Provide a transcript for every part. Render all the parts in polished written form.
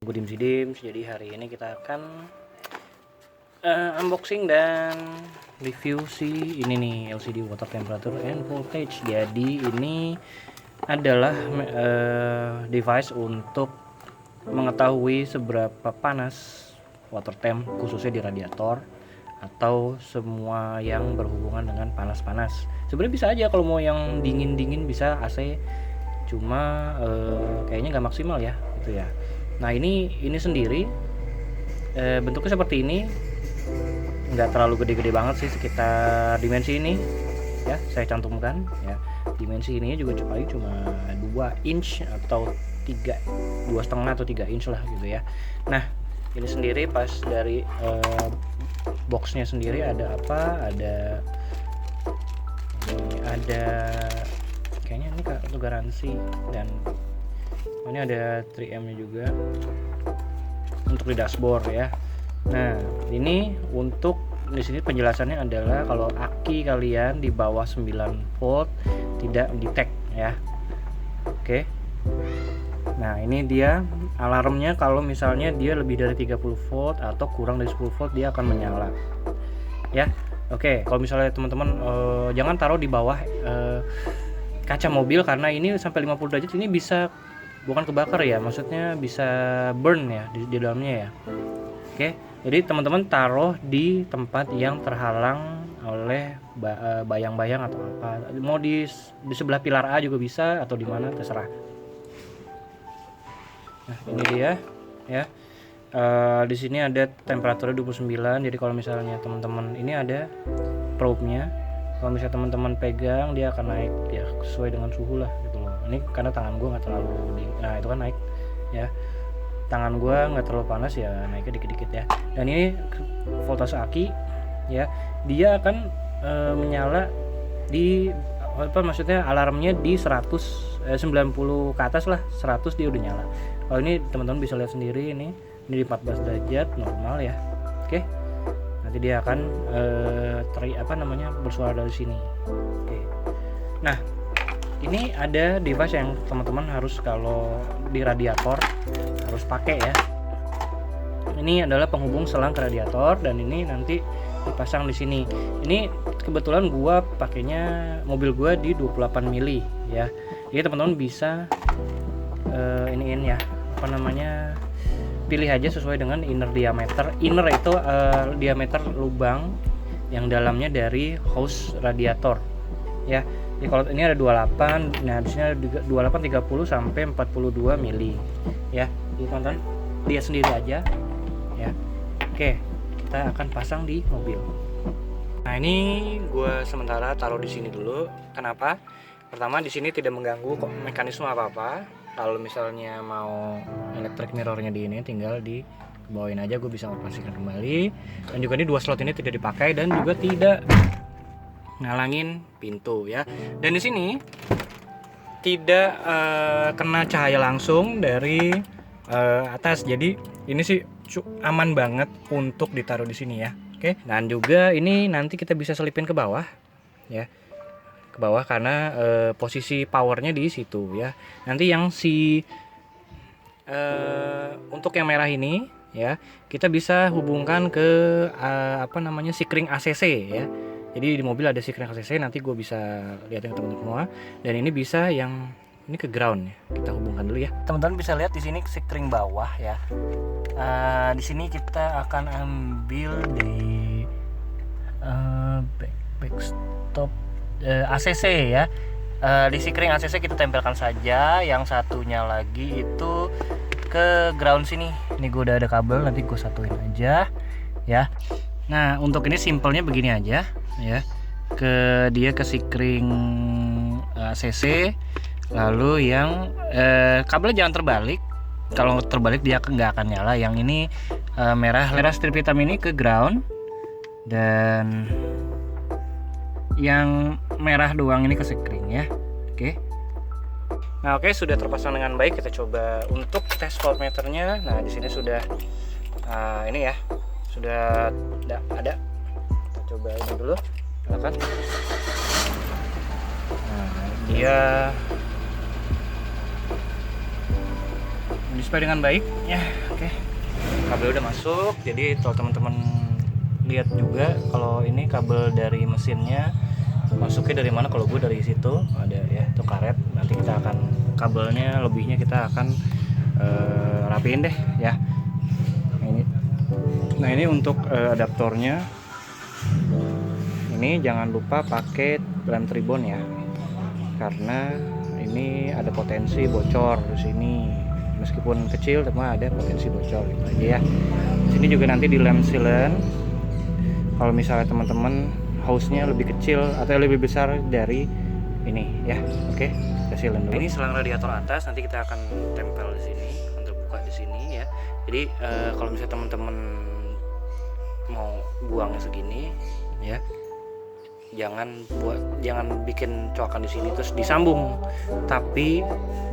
Gue Dims. Jadi hari ini kita akan unboxing dan review si ini nih, LCD water temperature and voltage. Jadi ini adalah device untuk mengetahui seberapa panas water temp khususnya di radiator atau semua yang berhubungan dengan panas-panas. Sebenarnya bisa aja kalau mau yang dingin-dingin bisa AC, cuma kayaknya nggak maksimal ya gitu ya. Nah ini sendiri bentuknya seperti ini, nggak terlalu gede-gede banget sih, sekitar dimensi ini ya saya cantumkan ya. Dimensi ini juga paling cuma 2 inch atau 2,5 atau 3 inch lah gitu ya. Nah ini sendiri pas dari boxnya sendiri ada apa, ada kayaknya ini kartu garansi, dan ini ada 3M nya juga untuk di dashboard ya. Nah ini untuk di sini penjelasannya adalah kalau aki kalian di bawah 9 volt tidak detect ya. Oke. Nah ini dia alarmnya, kalau misalnya dia lebih dari 30 volt atau kurang dari 10 volt dia akan menyala ya. Oke, kalau misalnya teman-teman jangan taruh di bawah kaca mobil, karena ini sampai 50 derajat ini bisa, bukan kebakar ya, maksudnya bisa burn ya di dalamnya ya. Oke, jadi teman-teman taruh di tempat yang terhalang oleh bayang-bayang atau apa, mau di sebelah pilar A juga bisa atau di mana terserah. Nah ini dia ya. Di sini ada temperaturnya 29. Jadi kalau misalnya teman-teman, ini ada probe-nya, kalau misalnya teman-teman pegang dia akan naik ya sesuai dengan suhu lah gitu loh. Ini karena tangan gue nggak terlalu dingin, nah itu kan naik ya. Tangan gue nggak terlalu panas ya, naiknya dikit-dikit ya. Dan ini voltase aki ya, dia akan menyala di apa, maksudnya alarmnya di 90 ke atas lah, 100 dia udah nyala. Kalau ini teman-teman bisa lihat sendiri, ini di 14 derajat normal ya. Oke, nanti dia akan bersuara dari sini. Oke, nah ini ada device yang teman-teman harus, kalau di radiator harus pakai ya. Ini adalah penghubung selang ke radiator, dan ini nanti dipasang di sini. Ini kebetulan gua pakainya, mobil gua di 28 mili ya. Jadi teman-teman bisa iniin ya, apa namanya, pilih aja sesuai dengan inner diameter. Inner itu diameter lubang yang dalamnya dari hose radiator ya. Jadi kalau ini ada 28, nah di sini ada 28 30 sampai 42 mili ya. Jadi teman-teman lihat sendiri aja ya. Oke, kita akan pasang di mobil. Nah ini gue sementara taruh di sini dulu. Kenapa? Pertama, di sini tidak mengganggu kok mekanisme apa-apa. Kalau misalnya mau electric mirrornya di ini, tinggal dibawain aja, gue bisa operasikan kembali. Dan juga ini 2 slot ini tidak dipakai dan juga tidak ngalangin pintu ya. Dan di sini tidak kena cahaya langsung dari atas, jadi ini sih aman banget untuk ditaruh di sini ya. Oke, dan juga ini nanti kita bisa selipin ke bawah ya, ke bawah, karena posisi powernya di situ ya. Nanti yang untuk yang merah ini ya, kita bisa hubungkan ke Sikring ACC ya. Jadi di mobil ada Sikring ACC, nanti gue bisa lihatin ke teman-teman semua. Dan ini bisa yang ini ke ground ya, kita hubungkan dulu ya. Teman-teman bisa lihat di sini Sikring bawah ya. Di sini kita akan ambil di backstop ACC ya. Di Sikring ACC kita tempelkan saja. Yang satunya lagi itu ke ground sini. Ini gue udah ada kabel, nanti gue satuin aja ya. Nah untuk ini simpelnya begini aja ya. Ke Sikring ACC. Lalu yang kabelnya jangan terbalik. Kalau terbalik dia nggak akan nyala. Yang ini merah strip hitam ini ke ground, dan yang merah doang ini ke Sikring ya. Oke. Nah oke, sudah terpasang dengan baik. Kita coba untuk tes voltmeternya. Nah di sini sudah ini ya, sudah ada. Kita coba ini dulu, nyalakan. Nah dia display dengan baik ya. Oke, kabel udah masuk. Jadi kalau teman-teman lihat juga kalau ini kabel dari mesinnya masuknya dari mana. Kalau gue dari situ ada ya, itu karet. Nanti kita akan kabelnya lebihnya kita akan rapiin deh ya. Nah ini untuk adaptornya, ini jangan lupa pakai lem tribon ya, karena ini ada potensi bocor di sini. Meskipun kecil, tapi ada potensi bocor gitu aja ya. Di sini juga nanti di lem sealant. Kalau misalnya teman-teman hose-nya lebih kecil atau lebih besar dari ini ya, oke, kita sealant dulu. Ini selang radiator atas, nanti kita akan tempel di sini untuk buka di sini ya. Jadi kalau misalnya teman-teman mau buang segini ya, jangan bikin coakan di sini terus disambung, tapi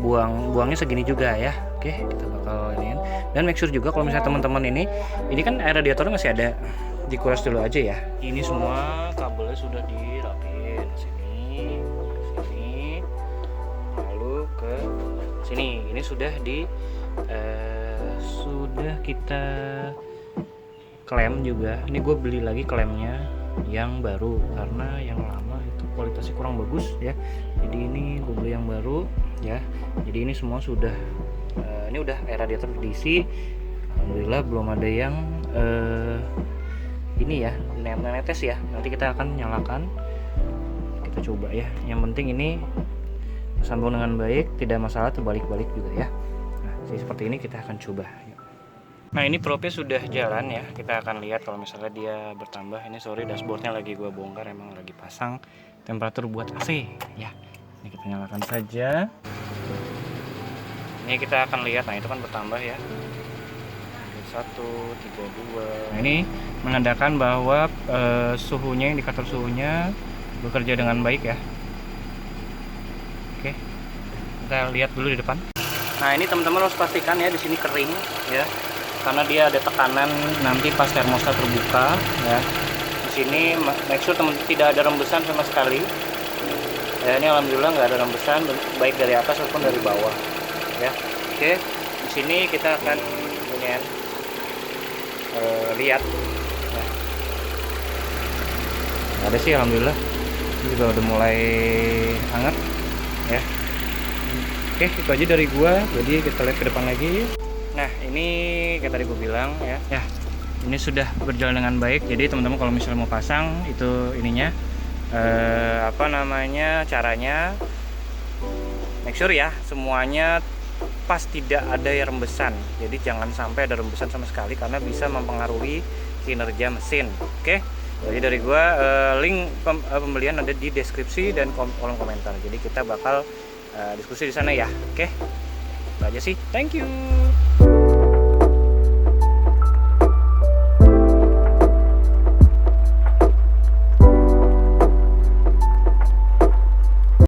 buangnya segini juga ya. Oke, kita bakal iniin. Dan make sure juga kalau misalnya teman-teman ini kan air radiatornya masih ada, dikuras dulu aja ya. Ini semua kabelnya sudah dirapiin sini, lalu ke sini. Ini sudah sudah kita klem juga. Ini gue beli lagi klemnya yang baru karena yang lama itu kualitasnya kurang bagus ya. Jadi ini gue beli yang baru ya. Jadi ini semua sudah ini udah air radiator diisi. Alhamdulillah belum ada yang ini ya, netes ya. Nanti kita akan nyalakan, kita coba ya. Yang penting ini sambung dengan baik, tidak masalah terbalik-balik juga ya. Nah seperti ini kita akan coba. Nah ini probe sudah jalan ya, kita akan lihat kalau misalnya dia bertambah. Ini sorry dashboardnya lagi gua bongkar, emang lagi pasang temperatur buat AC ya. Ini kita nyalakan saja. Ini kita akan lihat, nah itu kan bertambah ya, 1, 3, 2. Nah ini menandakan bahwa suhunya, indikator suhunya bekerja dengan baik ya. Oke, kita lihat dulu di depan. Nah ini teman-teman harus pastikan ya di sini kering ya, karena dia ada tekanan nanti pas termostat terbuka ya. Di sini make sure teman tidak ada rembesan sama sekali ya. Ini alhamdulillah nggak ada rembesan, baik dari atas maupun dari bawah ya. Oke, di sini kita akan lihat ya. Ada sih alhamdulillah, ini juga udah mulai hangat ya. Oke, itu aja dari gua. Jadi kita lihat ke depan lagi. Nah ini kayak tadi gue bilang ya, ini sudah berjalan dengan baik. Jadi teman-teman kalau misalnya mau pasang itu ininya caranya make sure ya semuanya pas, tidak ada yang rembesan. Jadi jangan sampai ada rembesan sama sekali karena bisa mempengaruhi kinerja mesin. Oke, jadi dari gue link pembelian ada di deskripsi dan kolom komentar. Jadi kita bakal diskusi di sana ya. Oke, itu aja sih. Thank you.